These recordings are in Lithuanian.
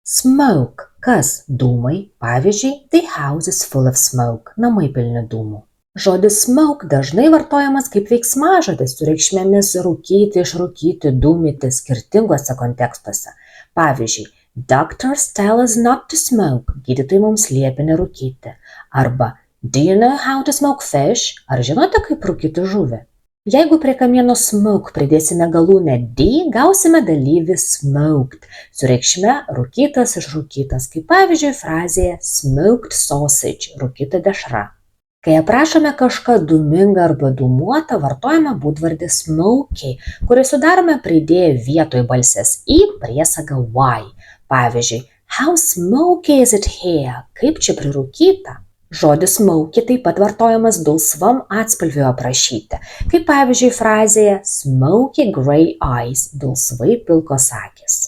Smoke, kas dūmai, pavyzdžiui, the house is full of smoke, namai pilni dūmų. Žodis smoke dažnai vartojamas kaip veiksmažodis su reikšmėmis rūkyti, išrūkyti, dūmyti skirtinguose kontekstuose. Pavyzdžiui, doctors tell us not to smoke, gydytojai mums liepia nerūkyti. Arba, do you know how to smoke fish? Ar žinote, kaip rūkyti žuvį? Jeigu prie kamieno smoke pridėsime galūnę d, gausime dalyvį smoked, su reikšme rūkytas, išrūkytas, kaip pavyzdžiui frazėje smoked sausage, rūkyta dešra. Kai aprašome kažką dūmingą arba dūmuotą, vartojame būdvardį smoky, kurį sudarome pridėję vietoj balsės į priesagą y. Pavyzdžiui, how smoky is it here? Kaip čia prirūkyta? Žodis smoky taip pat vartojamas dulsvam atspalviui aprašyti, kaip pavyzdžiui frazėje smoky gray eyes, dulsvai pilkos akys.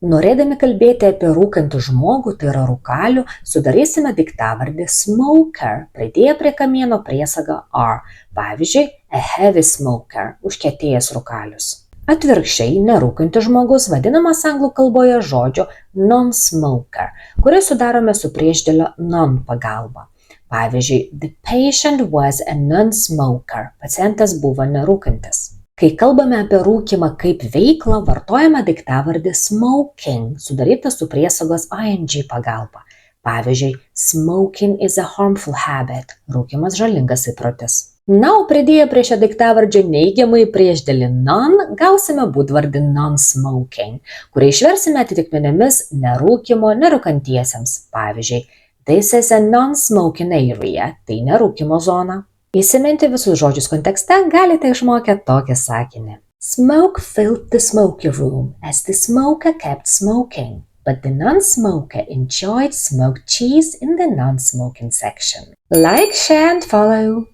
Norėdami kalbėti apie rūkantį žmogų, tai yra rūkalių, sudarysime daiktavardį smoker, pridėję prie kamieno priesagą r. Pavyzdžiui, a heavy smoker, užkietėjęs rūkalius. Atvirkščiai, nerūkantis žmogus vadinamas anglų kalboje žodžiu non-smoker, kurį sudarome su priešdėlio non pagalba. Pavyzdžiui, the patient was a non-smoker, pacientas buvo nerūkantis. Kai kalbame apie rūkymą kaip veiklą, vartojame daiktavardį smoking, sudarytą su priesagos ing pagalba. Pavyzdžiui, smoking is a harmful habit, rūkymas žalingas įprotis. Na, o pridėję prie šio daiktavardžio neigiamai priešdėlį non, gausime būdvardį non-smoking, kurį išversime atitikmenėmis nerūkymo nerūkantiesiems. Pavyzdžiui, this is a non-smoking area, tai nerūkymo zona. Įsiminti visus žodžius kontekste galite išmokę tokį sakinį. Smoke filled the smoky room as the smoker kept smoking, but the non-smoker enjoyed smoked cheese in the non-smoking section. Like, share and follow!